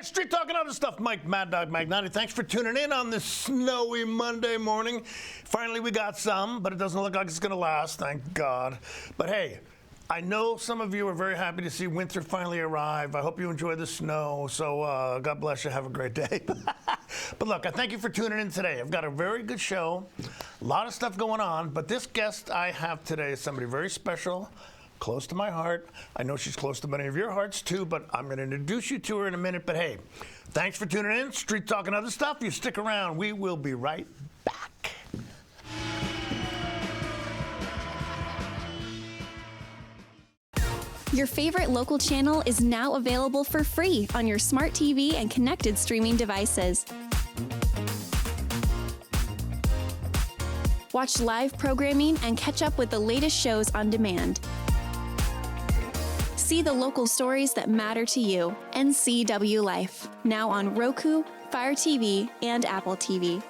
Street Talking Other Stuff, Mike Mad Dog Magnotti. Thanks for tuning in on this snowy Monday morning. Finally, we got some, but it doesn't look like it's going to last, thank God. But hey, I know some of you are very happy to see winter finally arrive. I hope you enjoy the snow, so God bless you. Have a great day. But look, I thank you for tuning in today. I've got a very good show, a lot of stuff going on, but this guest I have today is somebody very special, close to my heart. I know she's close to many of your hearts too, but I'm going to introduce you to her in a minute. But hey, thanks for tuning in. Street Talking Other Stuff. You stick around. We will be right back. Your favorite local channel is now available for free on your smart TV and connected streaming devices. Watch live programming and catch up with the latest shows on demand. See the local stories that matter to you. NCW Life, now on Roku, Fire TV, and Apple TV.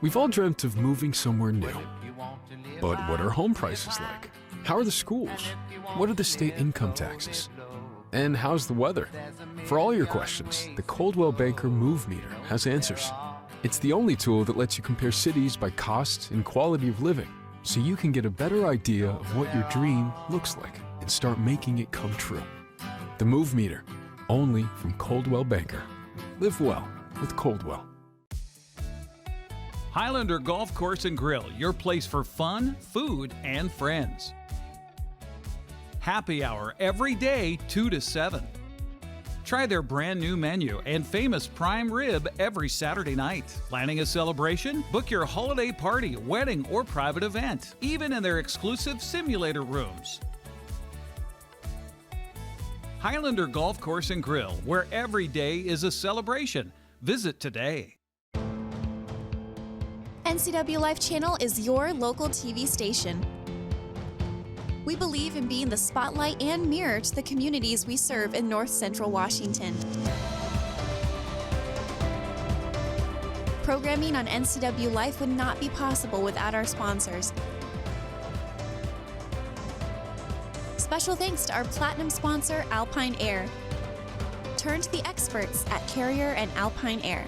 We've all dreamt of moving somewhere new. But what are home prices like? How are the schools? What are the state income taxes? And how's the weather? For all your questions, the Coldwell Banker Move Meter has answers. It's the only tool that lets you compare cities by cost and quality of living, so you can get a better idea of what your dream looks like and start making it come true. The Move Meter, only from Coldwell Banker. Live well with Coldwell. Highlander Golf Course and Grill, your place for fun, food, and friends. Happy hour every day, 2 to 7. Try their brand new menu and famous prime rib every Saturday night. Planning a celebration? Book your holiday party, wedding, or private event, even in their exclusive simulator rooms. Highlander Golf Course and Grill, where every day is a celebration. Visit today. NCW Life Channel is your local TV station. We believe in being the spotlight and mirror to the communities we serve in North Central Washington. Programming on NCW Life would not be possible without our sponsors. Special thanks to our platinum sponsor, Alpine Air. Turn to the experts at Carrier and Alpine Air.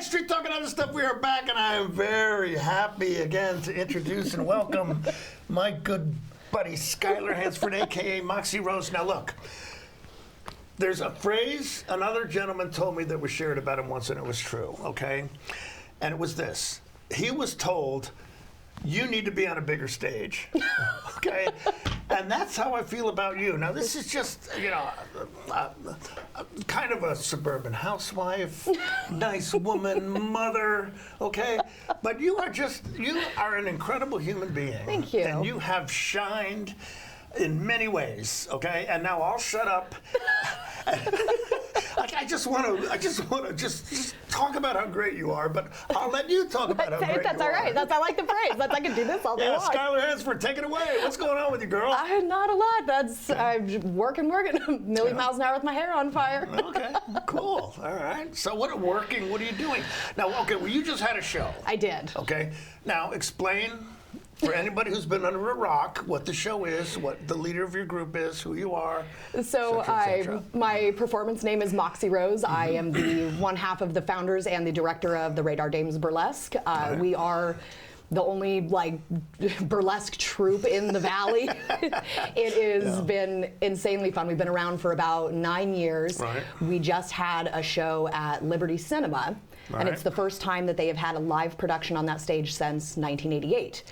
Street Talking Other Stuff, we are back, and I am very happy again to introduce and welcome my good buddy Skylar Hansford, a.k.a. Moxie Rose. Now look, there's a phrase another gentleman told me that was shared about him once, and it was true, okay? And it was this. He was told, you need to be on a bigger stage, okay? And that's how I feel about you. Now, this is just, you know, kind of a suburban housewife, nice woman, mother, okay? But you are an incredible human being. Thank you. And you have shined in many ways, okay? And now I'll shut up. I just want to just talk about how great you are, but I'll let you talk about how great you are. That's all right. I like the praise. I can do this all day long. Skylar Hansford, take it away. What's going on with you, girl? Not a lot. I'm working, a million miles an hour with my hair on fire. Okay, cool. All right. So what are you doing? Now, okay, well, you just had a show. I did. Okay. Now, explain for anybody who's been under a rock what the show is, what the leader of your group is, who you are. So my performance name is Moxie Rose. I am the one half of the founders and the director of the Radar Dames Burlesque. We are the only burlesque troupe in the valley. It has been insanely fun. We've been around for about 9 years. Right. We just had a show at Liberty Cinema. And it's the first time that they have had a live production on that stage since 1988.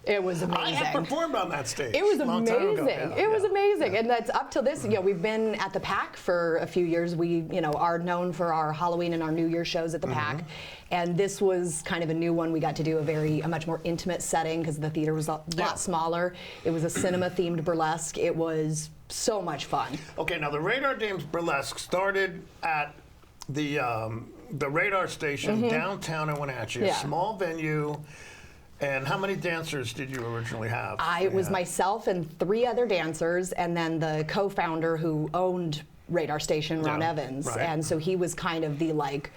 It was amazing. I have performed on that stage. It was amazing. It was amazing. Yeah. And that's up to this. We've been at the PAC for a few years. We, are known for our Halloween and our New Year shows at the PAC. And this was kind of a new one. We got to do a much more intimate setting because the theater was a lot smaller. It was a cinema-themed burlesque. It was so much fun. Okay, now the Radar Dames Burlesque started at the Radar Station downtown in Wenatchee, a small venue. And how many dancers did you originally have? It was myself and 3 other dancers, and then the co-founder who owned Radar Station, Ron Evans. Right. And so he was kind of the like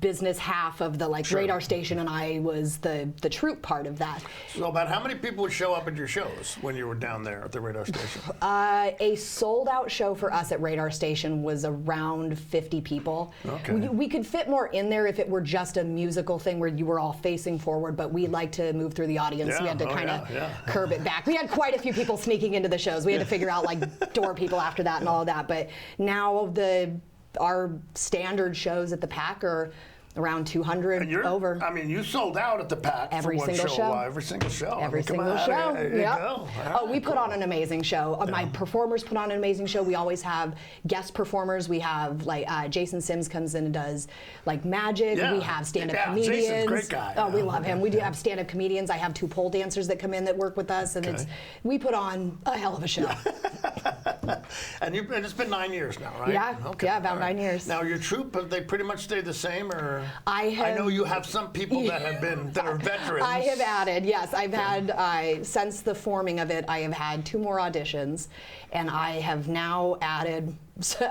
business half of the Radar Station, and I was the troupe part of that. So about how many people would show up at your shows when you were down there at the Radar Station? A sold out show for us at Radar Station was around 50 people. Okay. We could fit more in there if it were just a musical thing where you were all facing forward, but we like to move through the audience. Yeah. We had to kind of curb it back. We had quite a few people sneaking into the shows. We had to figure out like door people after that and all of that. But now our standard shows at the Pack are around 200 over. I mean, you sold out at the Pack every for one single show. Every single show. Every single show. There you go. We put on an amazing show. My performers put on an amazing show. We always have guest performers. We have like Jason Sims comes in and does like magic. Yeah. We have stand-up comedians. Jason's a great guy. Oh, we love him. We do have stand-up comedians. I have 2 pole dancers that come in that work with us, and we put on a hell of a show. And it's been 9 years now, right? Yeah. Okay. Yeah, about 9 years. Now your troupe, have they pretty much stayed the same, or? I know you have some people that are veterans. I have added, yes. I've had, since the forming of it, I have had 2 more auditions, and I have now added,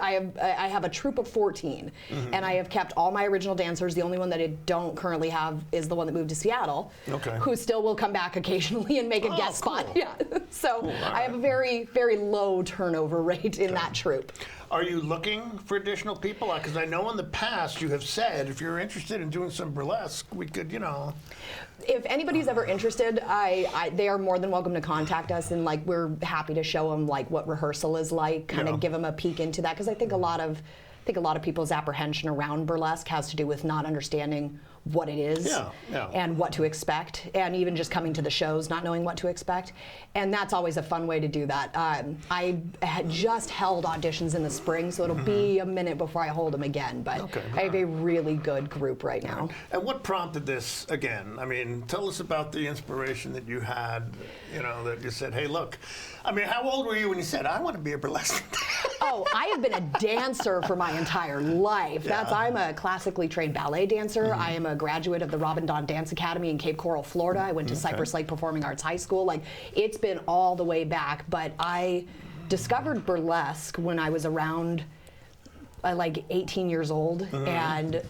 I have a troupe of 14, and I have kept all my original dancers. The only one that I don't currently have is the one that moved to Seattle, who still will come back occasionally and make a guest spot. Yeah. So cool. I have a very, very low turnover rate in that troupe. Are you looking for additional people? Because I know in the past you have said if you're interested in doing some burlesque, we could, If anybody's ever interested, they are more than welcome to contact us, and like we're happy to show them like what rehearsal is like, kind of give them a peek into that, because I think a lot of people's apprehension around burlesque has to do with not understanding what it is and what to expect, and even just coming to the shows not knowing what to expect, and that's always a fun way to do that. I had just held auditions in the spring, so it'll be a minute before I hold them again, but I have a really good group right now. And what prompted this again? I mean, tell us about the inspiration that you had, that you said, hey, look, I mean, how old were you when you said, I want to be a burlesque? Oh, I have been a dancer for my entire life. I'm a classically trained ballet dancer. I am a graduate of the Robin Dawn Dance Academy in Cape Coral, Florida. I went to Cypress Lake Performing Arts High School. Like, it's been all the way back, but I discovered burlesque when I was around like 18 years old, and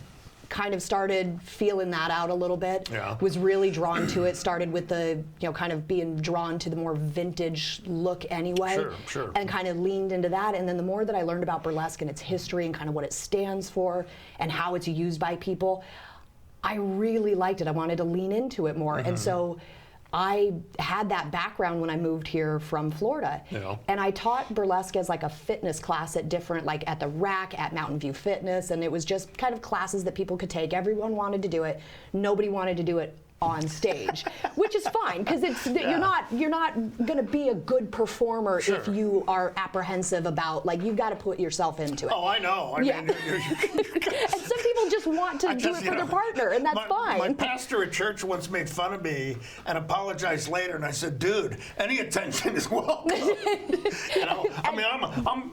kind of started feeling that out a little bit. Was really drawn to it. Started with the, kind of being drawn to the more vintage look anyway. Sure. And kind of leaned into that. And then the more that I learned about burlesque and its history and kind of what it stands for and how it's used by people, I really liked it. I wanted to lean into it more. And so I had that background when I moved here from Florida. And I taught burlesque as like a fitness class at different, like at the Rack, at Mountain View Fitness, and it was just kind of classes that people could take. Everyone wanted to do it. Nobody wanted to do it on stage, which is fine, because you're not going to be a good performer if you are apprehensive about, like, you've got to put yourself into it. Oh, I know. I mean, and some people just want to do it for their partner, and that's fine. My pastor at church once made fun of me and apologized later, and I said, dude, any attention is welcome. I mean,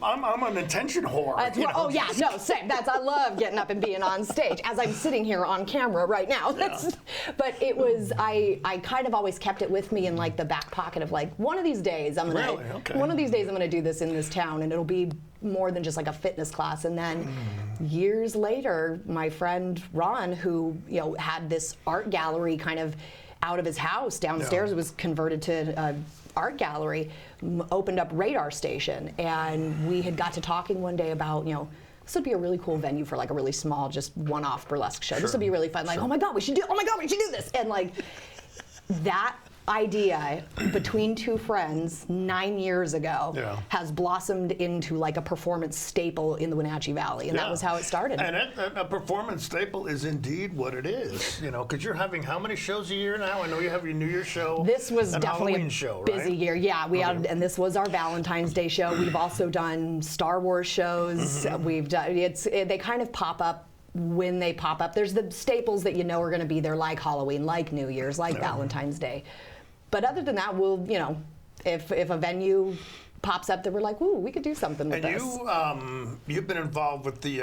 I'm an attention whore. Oh yeah, no, same. I love getting up and being on stage, as I'm sitting here on camera right now. But it was, I kind of always kept it with me in like the back pocket of like, one of these days I'm gonna do this in this town, and it'll be more than just like a fitness class. And then years later, my friend Ron, who had this art gallery kind of out of his house downstairs, it was converted to an art gallery, opened up Radar Station, and we had got to talking one day about, this would be a really cool venue for like a really small, just one-off burlesque show. This would be really fun. Like, oh my God, we should do this. And like that idea between 2 friends 9 years ago has blossomed into like a performance staple in the Wenatchee Valley, and that was how it started. And a performance staple is indeed what it is, because you're having how many shows a year now? I know you have your New Year's show. This was definitely Halloween a show, busy right? year. Yeah, we had, and this was our Valentine's Day show. We've also done Star Wars shows. We've done they kind of pop up when they pop up. There's the staples that are going to be there, like Halloween, like New Year's, like Valentine's Day. But other than that, we'll, if a venue pops up that we're like, ooh, we could do something with And this. you've been involved with the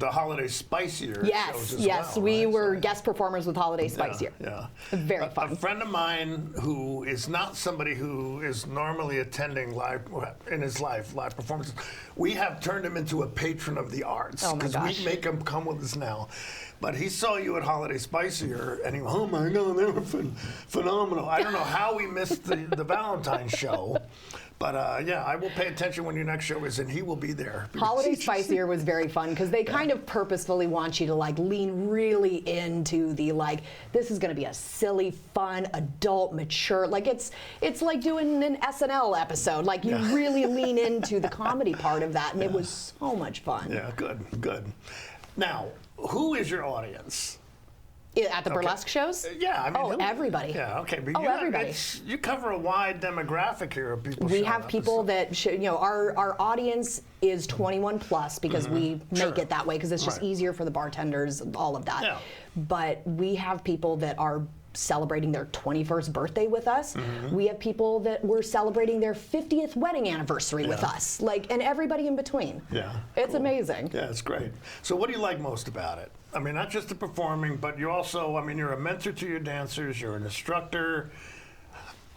Holiday Spicier shows as yes, well, we right? were guest performers with Holiday Spicier. Yeah. Very fun. A friend of mine who is not somebody who is normally attending live performances, we have turned him into a patron of the arts. Oh my Because gosh. we make him come with us now. But he saw you at Holiday Spicier, and he went, oh my God, they were phenomenal. I don't know how we missed the Valentine's show. But yeah, I will pay attention when your next show is, and he will be there. Holiday Spicier was very fun because they kind of purposefully want you to like lean really into the like, this is going to be a silly, fun, adult, mature. Like it's like doing an SNL episode. Like you really lean into the comedy part of that, and it was so much fun. Yeah, good. Now, who is your audience? At the burlesque shows? Yeah, I mean, everybody. Yeah, okay, but everybody. You cover a wide demographic here of people. We have people that our audience is 21 plus because we make it that way because it's just easier for the bartenders, all of that. Yeah. But we have people that are celebrating their 21st birthday with us. We have people that were celebrating their 50th wedding anniversary with us, and everybody in between. Yeah, it's amazing. Yeah, it's great. So what do you like most about it? I mean, not just the performing, but you also, I mean, you're a mentor to your dancers, you're an instructor.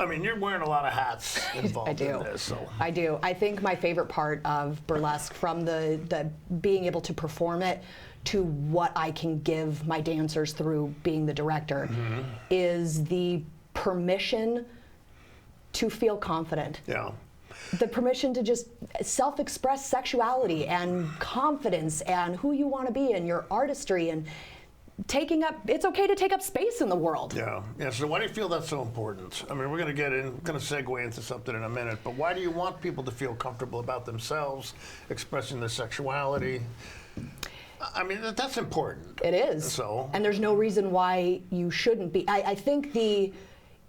I mean, you're wearing a lot of hats involved in this. So. I do. I think my favorite part of burlesque, from the being able to perform it to what I can give my dancers through being the director, is the permission to feel confident. Yeah. The permission to just self-express sexuality and confidence and who you want to be and your artistry and it's okay to take up space in the world. Yeah. So why do you feel that's so important? I mean, we're going to segue into something in a minute, but why do you want people to feel comfortable about themselves, expressing their sexuality? I mean, that's important. It is. So. And there's no reason why you shouldn't be. I think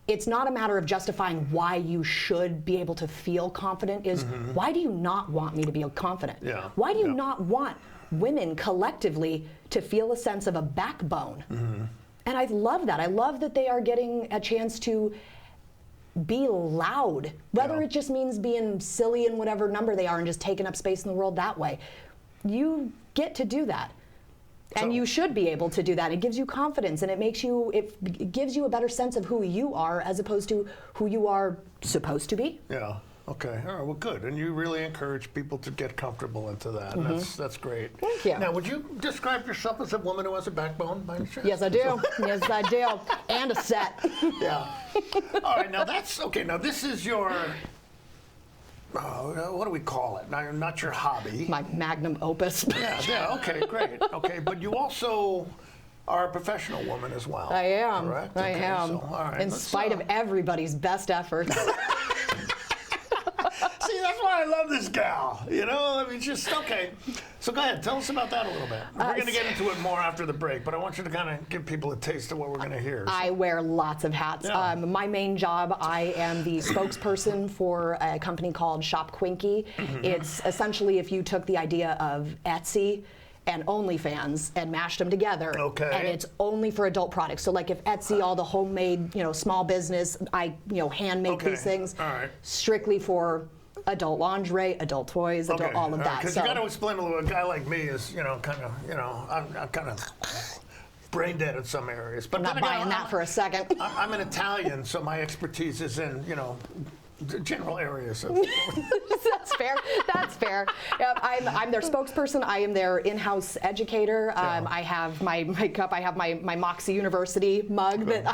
it's not a matter of justifying why you should be able to feel confident. Why do you not want me to be confident? Yeah. Why do you not want women collectively to feel a sense of a backbone? And I love that. I love that they are getting a chance to be loud, whether it just means being silly in whatever number they are and just taking up space in the world that way. You get to do that. And you should be able to do that. It gives you confidence, and it gives you a better sense of who you are as opposed to who you are supposed to be. Yeah. Okay. All right. Well, good. And you really encourage people to get comfortable into that. And that's great. Thank you. Now, would you describe yourself as a woman who has a backbone, by any chance? Yes, I do. Yes, I do. And a set. Yeah. All right. Now that's okay. Now this is your. What do we call it? Now, not your hobby. My magnum opus. Yeah, okay, great. Okay, but you also are a professional woman as well. I am. Correct? I Okay, am. so, all right, in spite of everybody's best efforts. See, that's why I love this gal. You know, I mean, just, okay. So go ahead, tell us about that a little bit. We're going to get into it more after the break, but I want you to kind of give people a taste of what we're going to hear. I wear lots of hats. Yeah. My main job, I am the spokesperson for a company called Shop Quinky. It's essentially if you took the idea of Etsy and OnlyFans and mashed them together. Okay. And it's only for adult products. So like if Etsy, all the homemade, small business, I hand make these things. All right. Strictly for adult lingerie, adult toys, all of that. Because you got to explain a little. A guy like me is, I'm kind of brain dead in some areas. But I'm not then again, buying that for a second. I'm an Italian, so my expertise is in, general areas. That's fair. That's fair. I'm their spokesperson. I am their in-house educator. I have my cup. I have my Moxie University mug that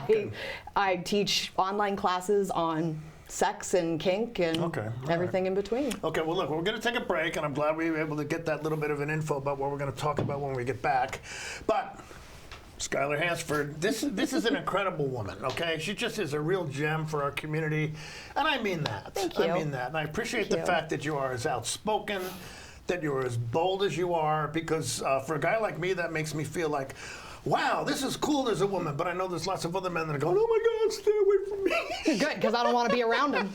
I teach online classes on sex and kink and everything in between. Okay, well, look, we're going to take a break, and I'm glad we were able to get that little bit of an info about what we're going to talk about when we get back. But Skylar Hansford, this is an incredible woman, okay? She just is a real gem for our community, and I mean that. Thank you. I mean that, and I appreciate the fact that you are as outspoken, that you're as bold as you are, because for a guy like me, that makes me feel like, wow, this is cool as a woman, but I know there's lots of other men that are going, oh my God, stay away from me. Good, because I don't want to be around him.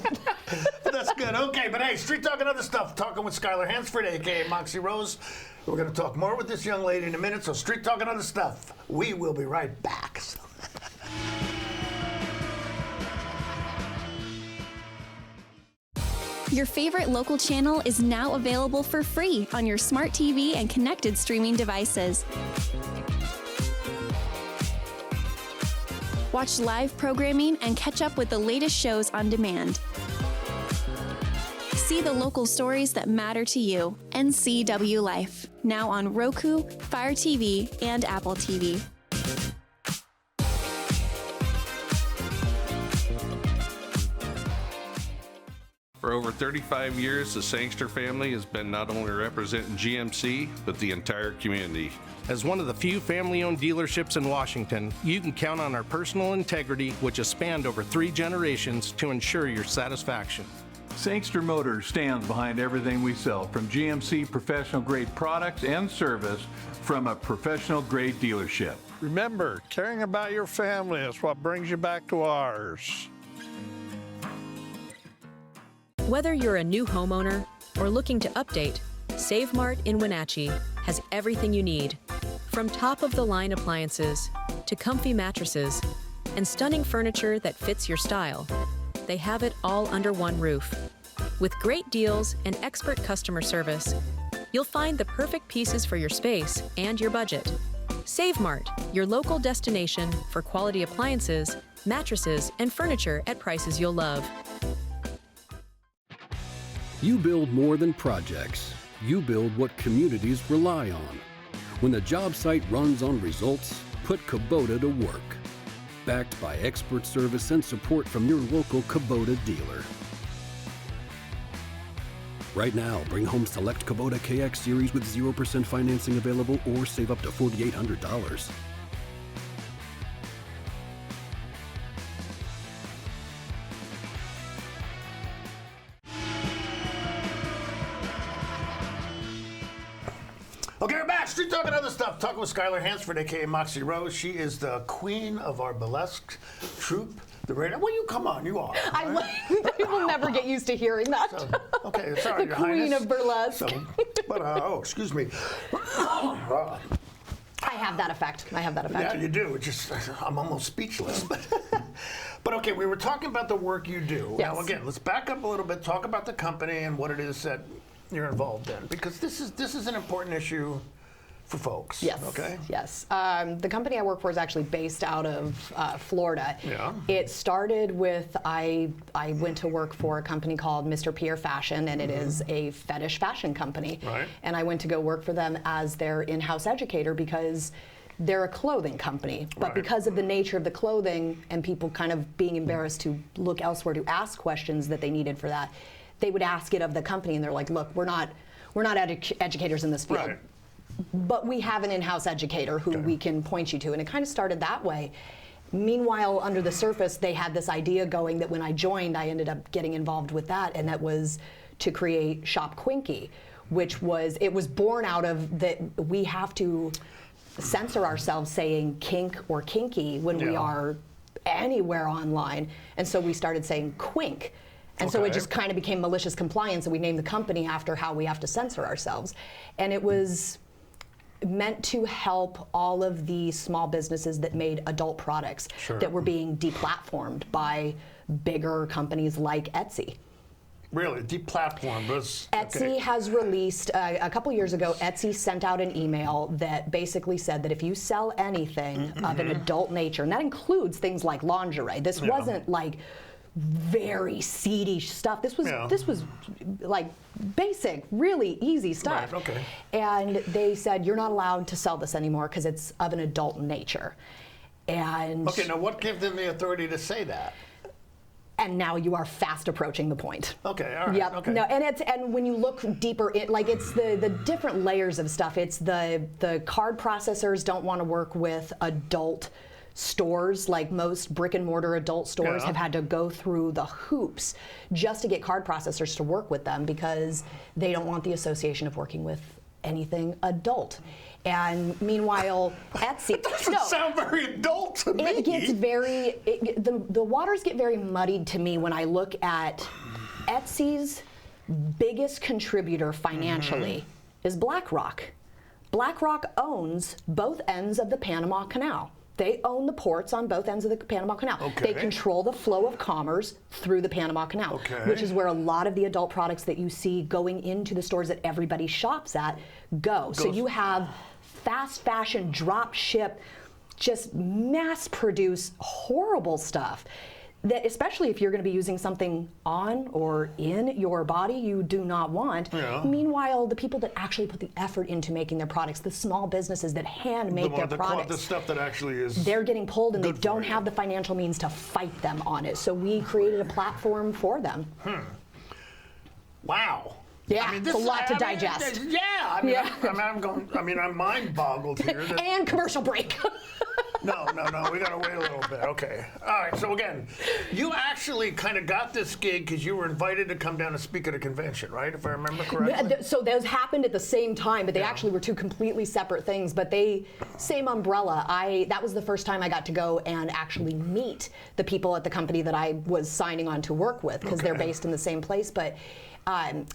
That's good. Okay, but hey, Street Talk and Other Stuff, talking with Skylar Hansford, a.k.a. Moxie Rose. We're going to talk more with this young lady in a minute, so Street Talk and Other Stuff. We will be right back. Your favorite local channel is now available for free on your smart TV and connected streaming devices. Watch live programming and catch up with the latest shows on demand. See the local stories that matter to you. NCW Life, now on Roku, Fire TV, and Apple TV. For over 35 years, the Sangster family has been not only representing GMC, but the entire community. As one of the few family-owned dealerships in Washington, you can count on our personal integrity, which has spanned over 3 generations, to ensure your satisfaction. Sangster Motors stands behind everything we sell, from GMC professional-grade products and service from a professional-grade dealership. Remember, caring about your family is what brings you back to ours. Whether you're a new homeowner or looking to update, Save Mart in Wenatchee has everything you need. From top-of-the-line appliances to comfy mattresses and stunning furniture that fits your style, they have it all under one roof. With great deals and expert customer service, you'll find the perfect pieces for your space and your budget. Save Mart, your local destination for quality appliances, mattresses, and furniture at prices you'll love. You build more than projects. You build what communities rely on. When the job site runs on results, put Kubota to work. Backed by expert service and support from your local Kubota dealer. Right now, bring home select Kubota KX Series with 0% financing available or save up to $4,800. Okay, we're back. Street Talk and other stuff. Talking with Skylar Hansford, a.k.a. Moxie Rose. She is the queen of our burlesque troupe, the radar. Well, you come on, you are. I will never get used to hearing that. So, okay, sorry, the Your queen Highness. of burlesque. So, but, excuse me. I have that effect. Yeah, you do. It's just, I'm almost speechless. But okay, we were talking about the work you do. Yes. Now, again, let's back up a little bit, talk about the company and what it is that you're involved in, because this is an important issue for folks. Yes. Okay. Yes. The company I work for is actually based out of Florida. Yeah. It started with I went to work for a company called Mr. Pierre Fashion, and it is a fetish fashion company. Right. And I went to go work for them as their in-house educator because they're a clothing company. But Right. because of the nature of the clothing and people kind of being embarrassed to look elsewhere to ask questions that they needed for that, they would ask it of the company, and they're like, look, we're not educators in this field. Right. But we have an in-house educator who we can point you to. And it kind of started that way. Meanwhile, under the surface, they had this idea going that when I joined, I ended up getting involved with that, and that was to create Shop Quinky, which was born out of that we have to censor ourselves saying kink or kinky when we are anywhere online. And so we started saying quink. And so it just kind of became malicious compliance, and we named the company after how we have to censor ourselves. And it was meant to help all of the small businesses that made adult products that were being deplatformed by bigger companies like Etsy. Really, deplatformed was Etsy has released, a couple years ago, Etsy sent out an email that basically said that if you sell anything of an adult nature, and that includes things like lingerie, this wasn't like very seedy stuff. This was like basic, really easy stuff. Right, okay. And they said you're not allowed to sell this anymore because it's of an adult nature. And okay, now what gave them the authority to say that? And now you are fast approaching the point. Okay, all right. Yep. Okay. No, and when you look deeper, it's the different layers of stuff. It's the card processors don't want to work with adult stores, like most brick and mortar adult stores have had to go through the hoops just to get card processors to work with them because they don't want the association of working with anything adult. And meanwhile, Etsy doesn't sound very adult to me. It gets the waters get very muddied to me when I look at Etsy's biggest contributor financially is BlackRock. BlackRock owns both ends of the Panama Canal. They own the ports on both ends of the Panama Canal. Okay. They control the flow of commerce through the Panama Canal, Okay. which is where a lot of the adult products that you see going into the stores that everybody shops at go. So you have fast fashion, drop ship, just mass produce horrible stuff. That especially if you're going to be using something on or in your body you do not want. Yeah. Meanwhile, the people that actually put the effort into making their products, the small businesses that hand make their products, the stuff that actually is, they're getting pulled and they good for don't you. have the financial means to fight them on it. So we created a platform for them. Wow. Yeah, it's a lot to digest. I'm mind boggled here. And commercial break. No, we gotta wait a little bit. Okay. All right, so again, you actually kind of got this gig because you were invited to come down and speak at a convention, right? If I remember correctly. So those happened at the same time, but they actually were two completely separate things, but same umbrella. That was the first time I got to go and actually meet the people at the company that I was signing on to work with, because they're based in the same place. But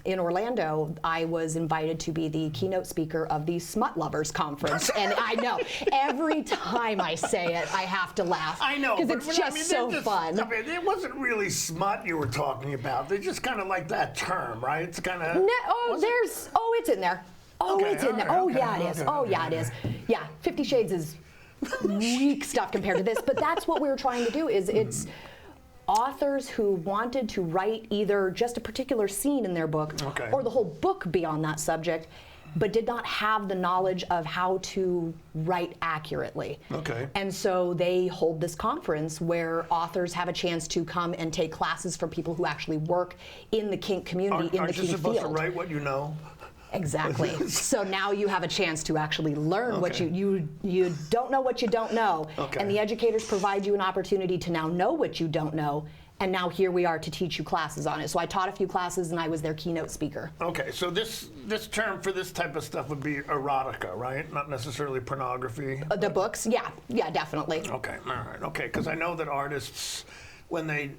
in Orlando, I was invited to be the keynote speaker of the Smut Lovers Conference. And I know, every time I say it, I have to laugh. I know. Because it's just so fun. I mean, it wasn't really smut you were talking about. They just kind of like that term, right? It's kind of... it's in there. It's in there. It is. Yeah, 50 Shades is weak stuff compared to this. But that's what we were trying to do, is it's authors who wanted to write either just a particular scene in their book or the whole book be on that subject, but did not have the knowledge of how to write accurately. Okay. And so they hold this conference where authors have a chance to come and take classes from people who actually work in the kink community, in the kink field. Aren't you supposed to write what you know? Exactly. So now you have a chance to actually learn what you don't know what you don't know. And the educators provide you an opportunity to now know what you don't know. And now here we are to teach you classes on it. So I taught a few classes and I was their keynote speaker. Okay, so this term for this type of stuff would be erotica, right? Not necessarily pornography. The books, yeah, definitely. Okay, all right, okay, because I know that artists, when they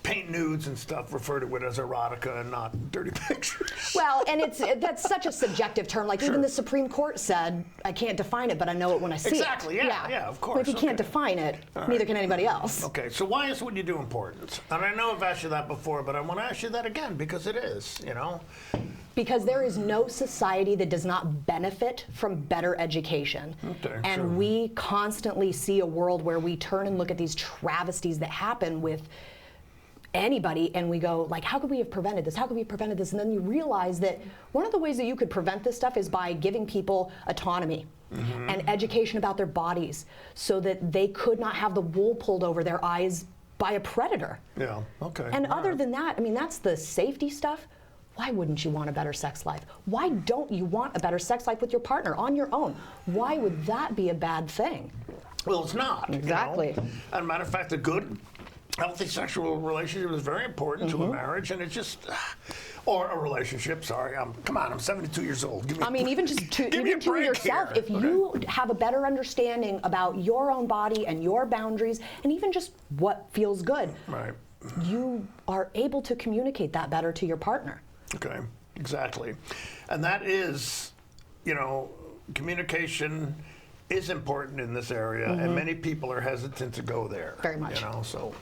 paint nudes and stuff, refer to it as erotica and not dirty pictures. Well, and that's such a subjective term. Like even the Supreme Court said, I can't define it, but I know it when I see exactly, it. Yeah, of course. But if you can't define it, neither can anybody else. Okay, so why is what you do important? And I know I've asked you that before, but I want to ask you that again because it is, you know? Because there is no society that does not benefit from better education. And we constantly see a world where we turn and look at these travesties that happen with anybody and we go like, how could we have prevented this? How could we have prevented this? And then you realize that one of the ways that you could prevent this stuff is by giving people autonomy and education about their bodies so that they could not have the wool pulled over their eyes by a predator. Yeah, okay. And other than that, I mean, that's the safety stuff. Why wouldn't you want a better sex life? Why don't you want a better sex life with your partner on your own? Why would that be a bad thing? Well, it's not. Exactly. You know? As a matter of fact, a good, healthy sexual relationship is very important to a marriage, and it's just, or a relationship. Sorry, come on, I'm 72 years old. I mean, even just to yourself, if you have a better understanding about your own body and your boundaries, and even just what feels good, you are able to communicate that better to your partner. Okay, exactly, and that is, you know, communication is important in this area, and many people are hesitant to go there. Very much. You know, so.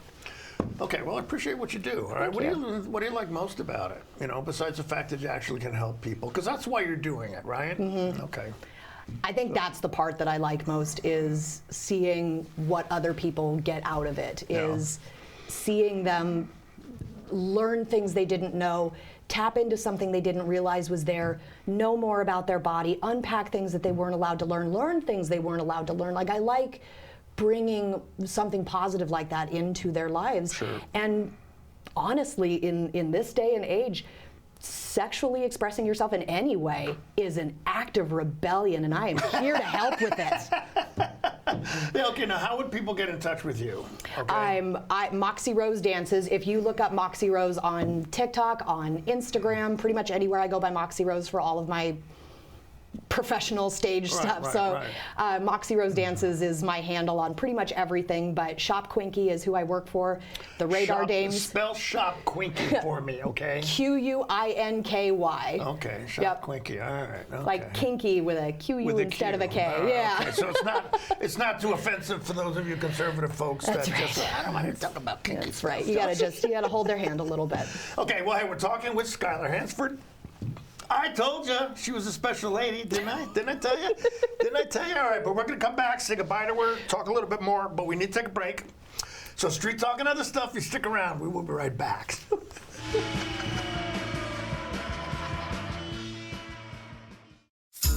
Okay, well, I appreciate what you do. All right, what do you like most about it? You know, besides the fact that you actually can help people, because that's why you're doing it, right? Okay. I think that's the part that I like most, is seeing what other people get out of it, is seeing them learn things they didn't know, tap into something they didn't realize was there, know more about their body, unpack things that they weren't allowed to learn things they weren't allowed to learn. Like, I like bringing something positive like that into their lives. And honestly, in this day and age, sexually expressing yourself in any way is an act of rebellion, and I am here to help with it. Yeah, okay, now how would people get in touch with you? Okay. Moxie Rose Dances. If you look up Moxie Rose on TikTok, on Instagram, pretty much anywhere, I go by Moxie Rose for all of my professional stage stuff. Moxie Rose Dances is my handle on pretty much everything, but Shop Quinky is who I work for. The Radar Dames. Spell Shop Quinky for me, okay? Q-U-I-N-K-Y. Okay, Shop Quinky, all right. Okay. Like kinky with a Q-U instead of a K, yeah. Okay. So it's not too offensive for those of you conservative folks That's that right. just, I don't want to talk about kinky That's stuff. right. You gotta hold their hand a little bit. Okay, well, hey, we're talking with Skylar Hansford. I told you she was a special lady, didn't I? Didn't I tell you? Didn't I tell you? All right, but we're going to come back, say goodbye to her, talk a little bit more, but we need to take a break. So Street Talk and other stuff, you stick around. We will be right back.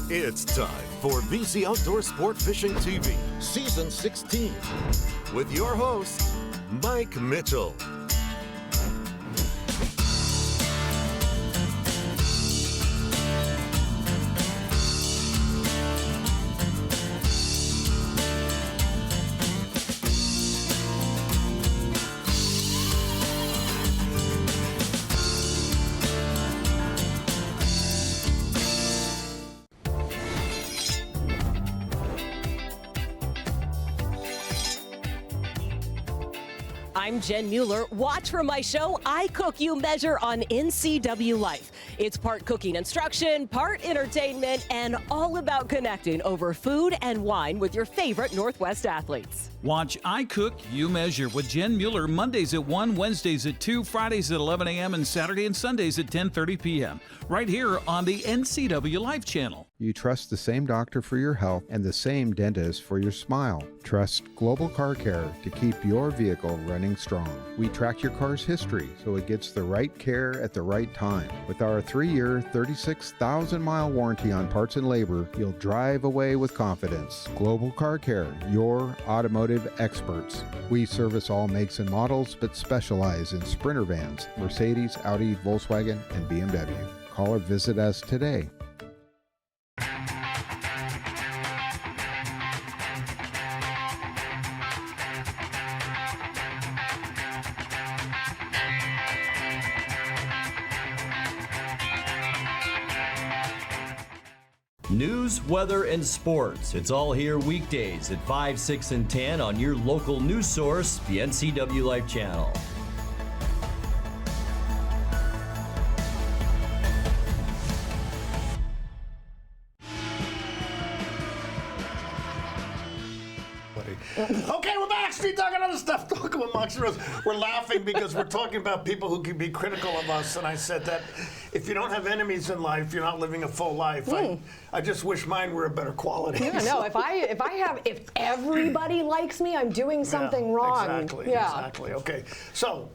It's time for BC Outdoor Sport Fishing TV, Season 16, with your host, Mike Mitchell. I'm Jen Mueller. Watch for my show, I Cook, You Measure on NCW Life. It's part cooking instruction, part entertainment, and all about connecting over food and wine with your favorite Northwest athletes. Watch I Cook, You Measure with Jen Mueller Mondays at 1, Wednesdays at 2, Fridays at 11 a.m., and Saturday and Sundays at 10:30 p.m. right here on the NCW Life channel. You trust the same doctor for your health and the same dentist for your smile. Trust Global Car Care to keep your vehicle running strong. We track your car's history so it gets the right care at the right time. With our 3-year, 36,000-mile warranty on parts and labor, you'll drive away with confidence. Global Car Care, your automotive experts. We service all makes and models, but specialize in Sprinter vans, Mercedes, Audi, Volkswagen, and BMW. Call or visit us today. News, weather, and sports. It's all here weekdays at 5, 6, and 10 on your local news source, the NCW Life channel. Okay, we're back. Street Talk and other stuff. Talking with Moxie Rose. We're laughing because we're talking about people who can be critical of us. And I said that if you don't have enemies in life, you're not living a full life. I just wish mine were a better quality. Yeah, no. If everybody likes me, I'm doing something wrong. Exactly. Okay, so.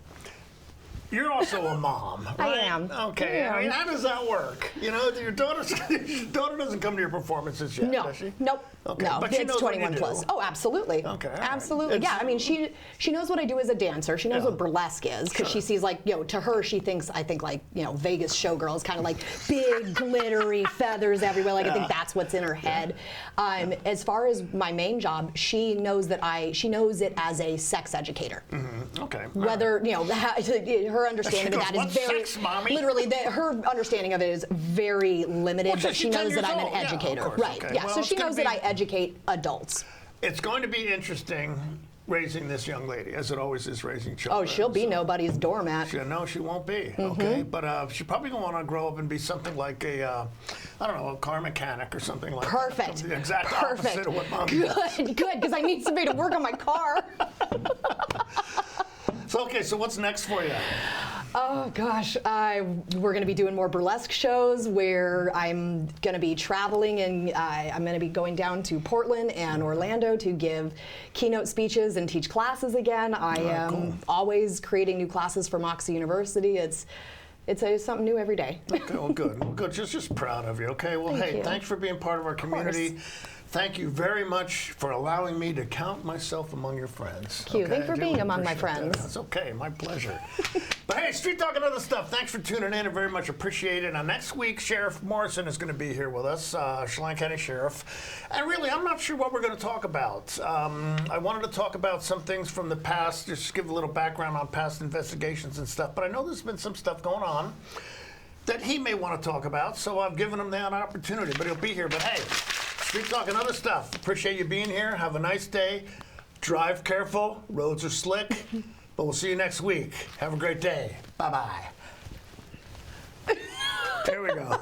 You're also a mom, right? I am. Okay. I mean, how does that work? You know, your daughter doesn't come to your performances yet, does she? Nope. Okay. No, But she it's knows 21 plus. Oh, absolutely. Okay. Absolutely. Yeah. I mean, she knows what I do as a dancer. She knows what burlesque is because she sees to her she thinks I think Vegas showgirls, kind of like big glittery feathers everywhere. I think that's what's in her head. As far as my main job, she knows it as a sex educator. Mm-hmm. Okay. Whether her understanding of that is very sex, mommy. literally her understanding of it is very limited, but she knows that I'm an educator. Right. Okay. Yeah. Well, So she knows that I educate adults. It's going to be interesting raising this young lady, as it always is raising children. Oh, she'll be nobody's doormat. No, she won't be. Okay, but she's probably going to want to grow up and be something like a car mechanic or something like that. Perfect. The exact opposite of what mom does. Good, because I need somebody to work on my car. So what's next for you? Oh gosh, we're going to be doing more burlesque shows where I'm going to be traveling, and I'm going to be going down to Portland and Orlando to give keynote speeches and teach classes again. I am always creating new classes for Moxie University. It's something new every day. Okay, well, good. Well, good. Just proud of you. Okay. Well, thanks for being part of our community. Thank you very much for allowing me to count myself among your friends. Thank you. Thanks for being among my friends. That's okay. My pleasure. But hey, Street Talk and other stuff. Thanks for tuning in. I very much appreciate it. Now, next week, Sheriff Morrison is going to be here with us, Chelan County Sheriff. And really, I'm not sure what we're going to talk about. I wanted to talk about some things from the past, just give a little background on past investigations and stuff. But I know there's been some stuff going on that he may want to talk about, so I've given him that opportunity, but he'll be here. But hey, street talk and other stuff. Appreciate you being here. Have a nice day. Drive careful. Roads are slick, but we'll see you next week. Have a great day. Bye-bye. There we go.